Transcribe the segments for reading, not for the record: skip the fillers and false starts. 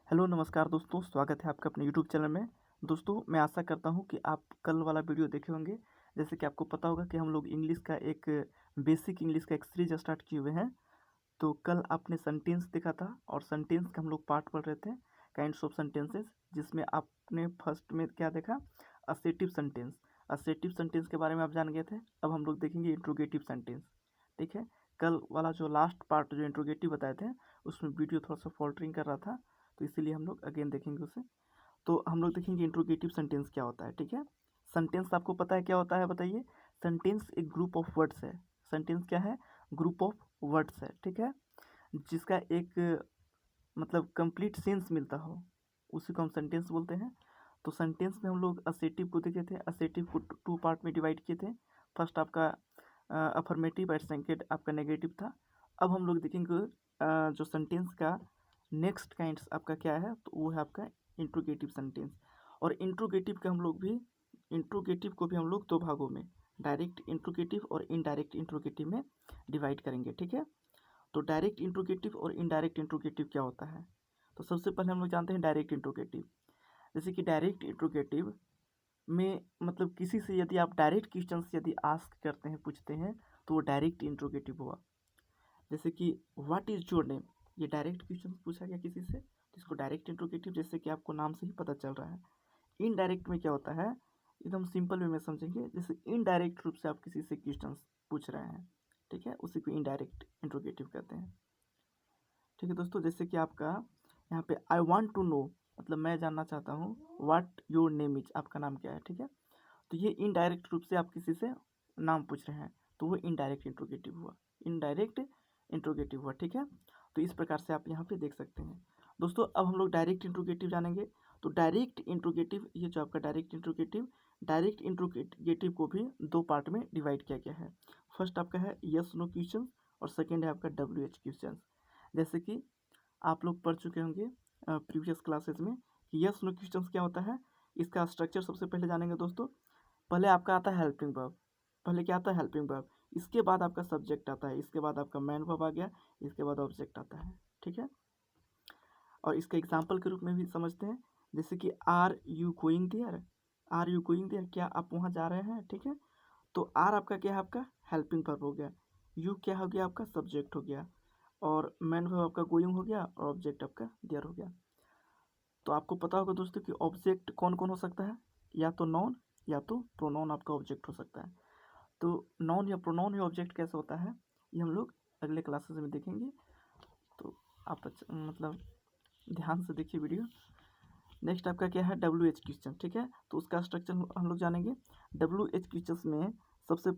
Hello नमस्कार दोस्तों, स्वागत है आपका अपने यूट्यूब चैनल में। दोस्तों, मैं आशा करता हूं कि आप कल वाला वीडियो देखे होंगे। जैसे कि आपको पता होगा कि हम लोग इंग्लिश का एक बेसिक इंग्लिश का एक सीरीज स्टार्ट किए हुए हैं। तो कल आपने सेंटेंस देखा था और सेंटेंस का हम लोग पार्ट पढ़ रहे थे, काइंड्स ऑफ सेंटेंसेस, जिसमें आपने फर्स्ट में क्या देखा, असेटिव सेंटेंस। असेटिव सेंटेंस के बारे में आप जान गए थे। अब हम लोग देखेंगे इंट्रोगेटिव सेंटेंस। ठीक है, कल वाला जो लास्ट पार्ट जो इंट्रोगेटिव बताए थे उसमें वीडियो थोड़ा सा फॉल्टरिंग कर रहा था, तो इसीलिए हम लोग अगेन देखेंगे उसे। तो हम लोग देखेंगे इंट्रोगेटिव सेंटेंस क्या होता है। ठीक है, सेंटेंस आपको पता है क्या होता है, बताइए। सेंटेंस एक ग्रुप ऑफ वर्ड्स है। सेंटेंस क्या है? ग्रुप ऑफ वर्ड्स है। ठीक है, जिसका एक मतलब कंप्लीट सेंस मिलता हो, उसी को हम सेंटेंस बोलते हैं। तो सेंटेंस में हम लोग असेटिव को देखे थे। असेटिव को टू पार्ट में डिवाइड किए थे। फर्स्ट आपका अफर्मेटिव और सेकेंड आपका नेगेटिव था। अब हम लोग देखेंगे जो सेंटेंस का नेक्स्ट काइंड्स आपका क्या है, तो वो है आपका इंट्रोगेटिव सेंटेंस। और इंट्रोगेटिव को भी हम लोग दो भागों में, डायरेक्ट इंट्रोगेटिव और इनडायरेक्ट इंट्रोगेटिव में डिवाइड करेंगे। ठीक है, तो डायरेक्ट इंट्रोगेटिव और इनडायरेक्ट इंट्रोगेटिव क्या होता है, तो सबसे पहले हम लोग जानते हैं डायरेक्ट इंट्रोगेटिव। जैसे कि डायरेक्ट इंट्रोगेटिव में मतलब किसी से यदि आप डायरेक्ट क्वेश्चन यदि आस्क करते हैं, पूछते हैं, तो वो डायरेक्ट इंट्रोगेटिव हुआ। जैसे कि व्हाट इज योर नेम, ये डायरेक्ट क्वेश्चन पूछा गया किसी से, तो इसको डायरेक्ट इंट्रोगेटिव, जैसे कि आपको नाम से ही पता चल रहा है। इनडायरेक्ट में क्या होता है, एकदम सिंपल वे में समझेंगे। जैसे इनडायरेक्ट रूप से आप किसी से क्वेश्चन पूछ रहे हैं, ठीक है, उसी को इनडायरेक्ट इंट्रोगेटिव कहते हैं। ठीक है दोस्तों, जैसे कि आपका यहाँ पे आई वॉन्ट टू नो, मतलब मैं जानना चाहता हूँ, व्हाट योर नेम इज, आपका नाम क्या है। ठीक है, तो ये इनडायरेक्ट रूप से आप किसी से नाम पूछ रहे हैं, तो वो इनडायरेक्ट इंट्रोगेटिव हुआ। इनडायरेक्ट इंट्रोगेटिव हुआ। ठीक है, तो इस प्रकार से आप यहाँ पे देख सकते हैं। दोस्तों, अब हम लोग डायरेक्ट इंट्रोगेटिव जानेंगे। तो डायरेक्ट इंट्रोगेटिव, ये जो आपका डायरेक्ट इंट्रोगेटिव को भी दो पार्ट में डिवाइड किया गया है। फर्स्ट आपका है यस नो क्वेश्चन और सेकेंड है आपका WH क्वेश्चन। जैसे कि आप लोग पढ़ चुके होंगे प्रीवियस क्लासेस में कि यस नो क्वेश्चन क्या होता है। इसका स्ट्रक्चर सबसे पहले जानेंगे दोस्तों। पहले आपका आता है हेल्पिंग वर्ब। पहले क्या आता है? Helping verb. इसके बाद आपका सब्जेक्ट आता है, इसके बाद आपका मैन वर्ब आ गया, इसके बाद ऑब्जेक्ट आता है। ठीक है, और इसके एग्जाम्पल के रूप में भी समझते हैं। जैसे कि are you going there, are you going there, क्या आप वहाँ जा रहे हैं। ठीक है, तो आर आपका क्या है? आपका हेल्पिंग वर्ब हो गया। यू क्या हो गया? आपका सब्जेक्ट हो गया। और मैन वर्ब आपका गोइंग हो गया और ऑब्जेक्ट आपका देयर हो गया। तो आपको पता होगा दोस्तों कि ऑब्जेक्ट कौन कौन हो सकता है, या तो नॉन या तो प्रोनाउन आपका ऑब्जेक्ट हो सकता है। तो नॉन या प्रोनाउन या ऑब्जेक्ट कैसे होता है, ये हम लोग अगले क्लासेस में देखेंगे। तो आप मतलब ध्यान से देखिए वीडियो। नेक्स्ट आपका क्या है? WH question. ठीक है, तो उसका स्ट्रक्चर हम लोग जानेंगे। WH क्वेश्चन में सबसे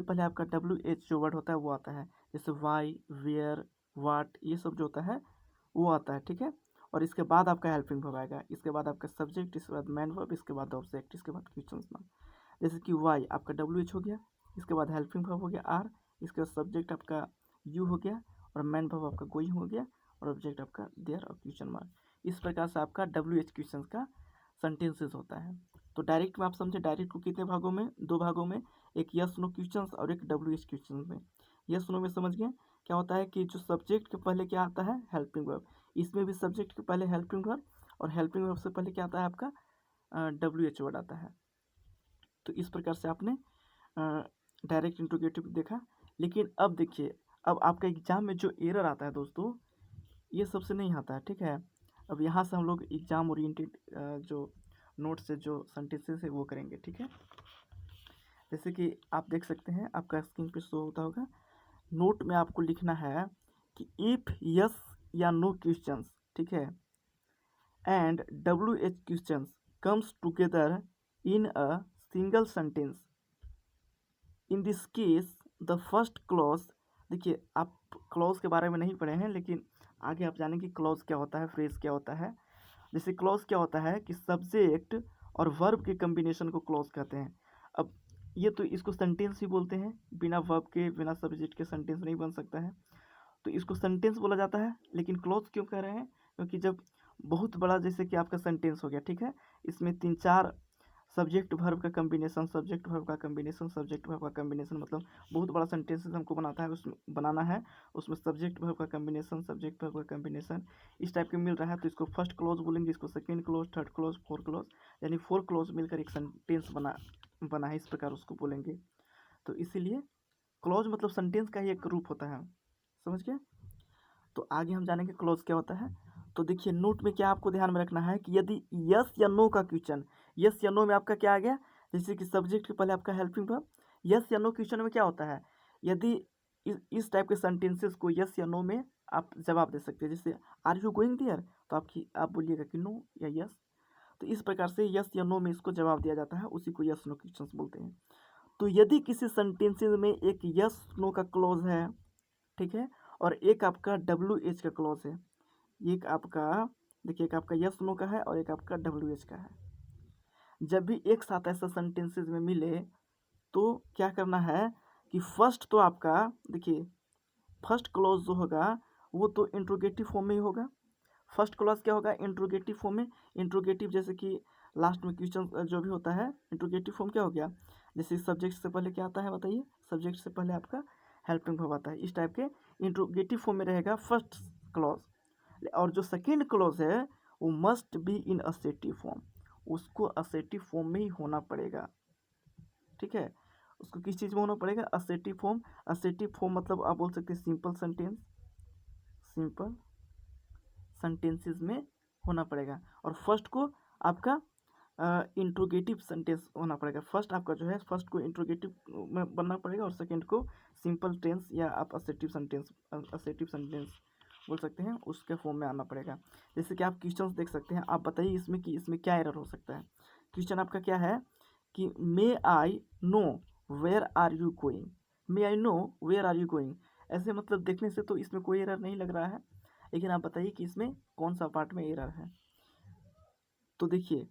पहले आपका WH जो वर्ड होता है वो आता है। जैसे वाई, वेयर, वाट, ये सब जो होता है वो आता है। ठीक है, और इसके बाद आपका हेल्पिंग वर्ब आएगा, इसके बाद आपका सब्जेक्ट, इसके बाद मैन वर्ब, इसके बाद ऑब्जेक्ट, इसके बाद क्वेश्चन नाम। जैसे कि वाई आपका WH हो गया, इसके बाद हेल्पिंग वर्ब हो गया आर, इसके बाद सब्जेक्ट आपका यू हो गया, और मैन वर्ब आपका गोइंग हो गया, और ऑब्जेक्ट आपका देयर और क्वेश्चन मार्क। इस प्रकार से आपका WH क्वेश्चन का सेंटेंसेस होता है। तो डायरेक्ट में आप समझे, डायरेक्ट को कितने भागों में? दो भागों में, एक यस नो क्वेश्चन और एक WH क्वेश्चन में। यस नो में समझ गए क्या होता है कि जो सब्जेक्ट के पहले क्या आता है? Helping verb. इसमें भी सब्जेक्ट के पहले हेल्पिंग वर्ब, और हेल्पिंग वर्ब से पहले क्या आता है? आपका WH वर्ड आता है। तो इस प्रकार से आपने डायरेक्ट इंट्रोगेटिव देखा। लेकिन अब देखिए, अब आपका एग्जाम में जो एरर आता है दोस्तों, ये सबसे नहीं आता है। ठीक है, अब यहाँ से हम लोग एग्जाम ओरिएंटेड जो नोट से जो सेंटेंसेस है वो करेंगे। ठीक है, जैसे कि आप देख सकते हैं, आपका स्क्रीन पे शो होता होगा। नोट में आपको लिखना है कि इफ यस या नो क्वेश्चंस, ठीक है, and WH questions comes together in a single sentence, in this case the first clause. देखिए, आप क्लॉज के बारे में नहीं पढ़े हैं, लेकिन आगे आप जानेंगे क्लॉज क्या होता है, फ्रेज क्या होता है। जैसे क्लॉज क्या होता है कि सब्जेक्ट और वर्ब के कम्बिनेशन को क्लॉज कहते हैं। अब ये तो इसको सेंटेंस ही बोलते हैं, बिना वर्ब के बिना सब्जेक्ट के सेंटेंस नहीं बन सकता है, तो इसको सेंटेंस बोला जाता है। लेकिन क्लॉज क्यों कह रहे हैं? क्योंकि जब बहुत बड़ा, जैसे कि आपका सेंटेंस हो गया, ठीक है, इसमें तीन चार सब्जेक्ट वर्ब का कम्बिनेशन, सब्जेक्ट वर्ब का कम्बिनेशन, सब्जेक्ट वर्ब का कम्बिनेशन, मतलब बहुत बड़ा सेंटेंसेस हमको बनाना है, उसमें सब्जेक्ट वर्ब का कम्बिनेशन, सब्जेक्ट वर्ब का कम्बिनेशन इस टाइप के मिल रहा है। तो इसको फर्स्ट क्लोज बोलेंगे, इसको second close, third close, fourth close, यानी 4 क्लोज मिलकर एक सेंटेंस बना है, इस प्रकार उसको बोलेंगे। तो इसीलिए क्लोज मतलब सेंटेंस का ही एक रूप होता है, समझ गए। तो आगे हम जानेंगे क्लोज क्या होता है। तो देखिए नोट में क्या आपको ध्यान में रखना है कि यदि यस या नो का क्वेश्चन, यस या नो में आपका क्या आ गया, जैसे कि सब्जेक्ट के पहले आपका हेल्पिंग वर्ब, यस या नो क्वेश्चन में क्या होता है, यदि इस टाइप के सेंटेंसेस को यस या नो में आप जवाब दे सकते हैं। जैसे आर यू गोइंग देयर, तो आप बोलिएगा कि नो या यस। तो इस प्रकार से यस या नो में इसको जवाब दिया जाता है, उसी को यस नो क्वेश्चन बोलते हैं। तो यदि किसी सेंटेंसेस में एक यस नो का क्लॉज है, ठीक है, और एक आपका डब्ल्यू एच का क्लॉज है, एक आपका देखिए, एक आपका यस नो का है और एक आपका डब्ल्यू एच का है। जब भी एक साथ ऐसा सेंटेंसेस में मिले तो क्या करना है कि फर्स्ट तो आपका देखिए, फर्स्ट क्लॉज जो होगा वो तो इंट्रोगेटिव फॉर्म में ही होगा। फर्स्ट क्लॉज क्या होगा, इंट्रोगेटिव फॉर्म में। इंट्रोगेटिव जैसे कि लास्ट में क्वेश्चन जो भी होता है, इंट्रोगेटिव फॉर्म क्या हो गया, जैसे सब्जेक्ट से पहले क्या आता है बताइए, सब्जेक्ट से पहले आपका हेल्पिंग वर्ब आता है। इस टाइप के इंट्रोगेटिव फॉर्म में रहेगा फर्स्ट क्लॉज। और जो सेकेंड क्लॉज है वो must be in assertive form, उसको असेटिव फॉर्म में ही होना पड़ेगा, ठीक है। उसको किस चीज़ में होना पड़ेगा, असेटिव फॉर्म। असेटिव फॉर्म मतलब आप बोल सकते हैं सिंपल सेंटेंस, सिंपल सेंटेंसेस में होना पड़ेगा। और फर्स्ट को आपका इंट्रोगेटिव सेंटेंस होना पड़ेगा। फर्स्ट आपका जो है, फर्स्ट को इंट्रोगेटिव में बनना पड़ेगा और सेकंड को सिंपल टेंस या आप असेटिव सेंटेंस बोल सकते हैं, उसके फॉर्म में आना पड़ेगा। जैसे कि आप क्वेश्चन देख सकते हैं, आप बताइए इसमें कि इसमें क्या एरर हो सकता है। क्वेश्चन आपका क्या है कि may I know where are you going, may I know where are you going. ऐसे मतलब देखने से तो इसमें कोई एरर नहीं लग रहा है, लेकिन आप बताइए कि इसमें कौन सा पार्ट में एरर है। तो देखिए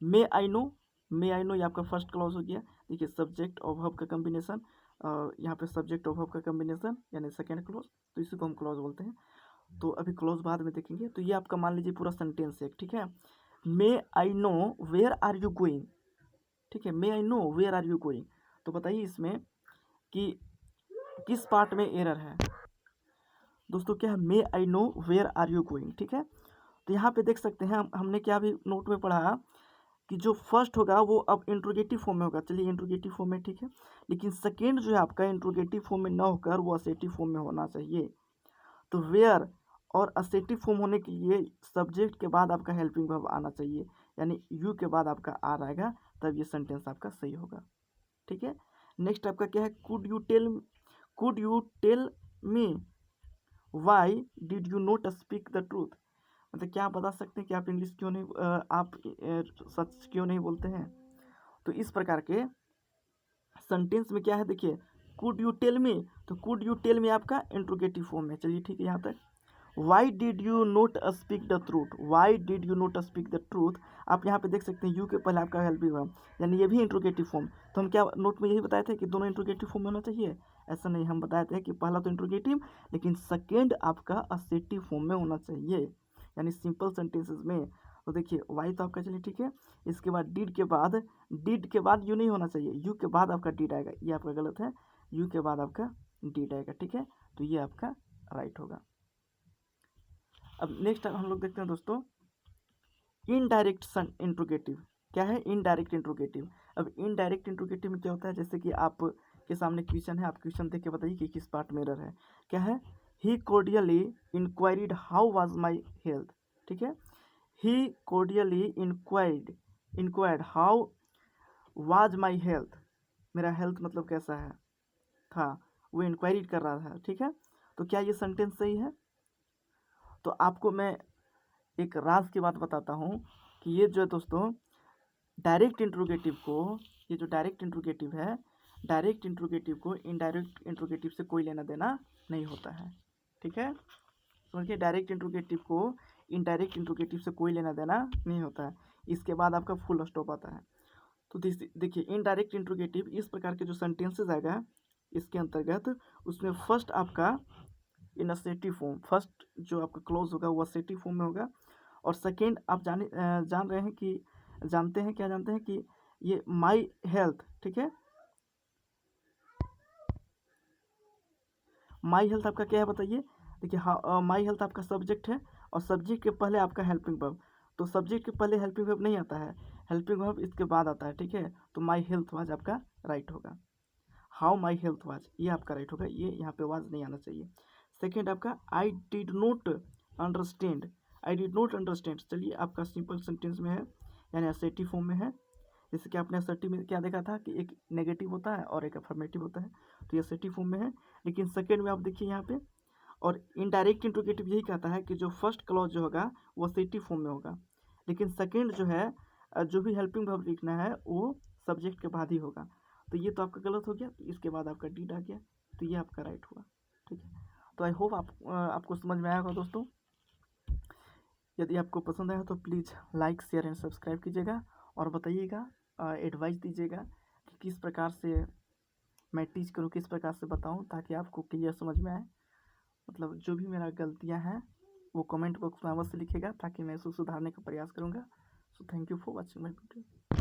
मे I no, may I no ये आपका फर्स्ट क्लॉज हो गया। देखिए सब्जेक्ट और वर्ब का कम्बिनेशन, यहाँ पे सब्जेक्ट और वर्ब का कम्बिनेशन यानी सेकेंड क्लॉज, तो इसी को हम क्लॉज बोलते हैं। तो अभी क्लॉज बाद में देखेंगे। तो ये आपका मान लीजिए पूरा सेंटेंस है, ठीक है। May I know where are you going, ठीक है, may I know where are you going. तो बताइए इसमें कि किस पार्ट में एरर है दोस्तों, क्या है, may I know where are you going, ठीक है। तो यहाँ पे देख सकते हैं हमने क्या भी नोट में पढ़ा कि जो फर्स्ट होगा वो अब इंट्रोगेटिव फॉर्म में होगा, चलिए इंट्रोगेटिव फॉर्म में, ठीक है। लेकिन सेकेंड जो है आपका इंट्रोगेटिव फॉर्म में ना होकर वो असेटिव फॉर्म में होना चाहिए। तो वेयर और असेटिव फॉर्म होने के लिए सब्जेक्ट के बाद आपका हेल्पिंग वर्ब आना चाहिए, यानी यू के बाद आपका आर आएगा, तब ये सेंटेंस आपका सही होगा, ठीक है। नेक्स्ट आपका क्या है, could you tell me why did you not speak the truth. मतलब क्या आप बता सकते हैं कि आप इंग्लिश क्यों नहीं, आप सच क्यों नहीं बोलते हैं। तो इस प्रकार के सेंटेंस में क्या है, देखिए कुड यू टेल मी, तो कुड यू टेल मी आपका इंट्रोगेटिव फॉर्म है, चलिए ठीक है। यहाँ तक Y did you note speak the truth, Y did you note speak the truth, आप यहाँ पे देख सकते हैं यू के पहले आपका हेल्पिंग वर्ब, यानी ये भी इंट्रोगेटिव फॉर्म। तो हम क्या नोट में यही बताए थे कि दोनों इंट्रोगेटिव फॉर्म में होना चाहिए, ऐसा नहीं, हम बताए थे कि पहला तो इंट्रोगेटिव लेकिन सेकेंड आपका असेटिव फॉर्म में होना चाहिए, यानी सिंपल सेंटेंसेस में। तो देखिए वाई तो आपका चलिए ठीक है, इसके बाद डिड के बाद यू नहीं होना चाहिए, यू के बाद आपका डिड आएगा, ये आपका गलत है, यू के बाद आपका डिड आएगा, ठीक है। तो ये आपका राइट होगा। अब नेक्स्ट हम लोग देखते हैं दोस्तों इनडायरेक्ट इंट्रोगेटिव। क्या है, इनडायरेक्ट इंट्रोगेटिव। अब इनडायरेक्ट इंट्रोगेटिव में क्या होता है, जैसे कि आप के सामने क्वेश्चन है, आप क्वेश्चन देख के बताइए कि किस पार्ट में एरर है। क्या है, he cordially inquired how was my health, ठीक है। He cordially inquired how was my health, मेरा हेल्थ मतलब कैसा है था, वो इंक्वायरी कर रहा था, ठीक है। तो क्या ये सेंटेंस सही है। तो आपको मैं एक राज की बात बताता हूँ कि ये जो है दोस्तों डायरेक्ट इंट्रोगेटिव को, ये जो डायरेक्ट इंट्रोगेटिव है, डायरेक्ट इंट्रोगेटिव को इनडायरेक्ट इंट्रोगेटिव से कोई लेना देना नहीं होता है, ठीक है। समझिए डायरेक्ट इंट्रोगेटिव को इनडायरेक्ट इंट्रोगेटिव से कोई लेना देना नहीं होता है, इसके बाद आपका फुल स्टॉप आता है। तो देखिए इनडायरेक्ट इंट्रोगेटिव इस प्रकार के जो सेंटेंसेस आएगा इसके अंतर्गत, उसमें फर्स्ट आपका इन असेटिव फॉर्म, फर्स्ट जो आपका क्लोज होगा वो असेटिव फॉर्म में होगा, और सेकेंड आप जानते हैं कि ये माई हेल्थ, ठीक है। माई हेल्थ आपका क्या है बताइए। देखिए हाँ, माई हेल्थ आपका सब्जेक्ट है और सब्जेक्ट के पहले आपका हेल्पिंग वर्ब, तो सब्जेक्ट के पहले हेल्पिंग वर्ब नहीं आता है, हेल्पिंग वर्ब इसके बाद आता है, ठीक है। तो माई हेल्थ वाज आपका राइट होगा। हाउ माई हेल्थ वाज ये आपका राइट होगा, ये यहाँ पे वाज नहीं आना चाहिए। सेकेंड आपका I did not understand, I did not understand, चलिए आपका सिंपल सेंटेंस में है, यानी असर्टिव फॉर्म में है। जैसे कि आपने असर्टिव में क्या देखा था कि एक नेगेटिव होता है और एक अफर्मेटिव होता है, तो ये असर्टिव फॉर्म में है। लेकिन सेकेंड में आप देखिए यहाँ पे, और इनडायरेक्ट इंट्रोगेटिव यही कहता है कि जो फर्स्ट क्लॉज जो होगा वो असर्टिव फॉर्म में होगा, लेकिन सेकेंड जो है जो भी हेल्पिंग वर्ब लिखना है वो सब्जेक्ट के बाद ही होगा। तो ये तो आपका गलत हो गया, तो इसके बाद आपका डीड आ गया, तो ये आपका राइट हुआ, ठीक है। तो आई होप आपको समझ में आया होगा दोस्तों। यदि आपको पसंद आया तो please like share and subscribe कीजिएगा और बताइएगा, एडवाइस दीजिएगा कि किस प्रकार से मैं टीच करूँ, किस प्रकार से बताऊँ, ताकि आपको क्लियर समझ में आए। मतलब जो भी मेरा गलतियाँ हैं वो कमेंट बॉक्स में अवश्य लिखिएगा, ताकि मैं इसको सुधारने का प्रयास करूँगा। So thank you for watching my video.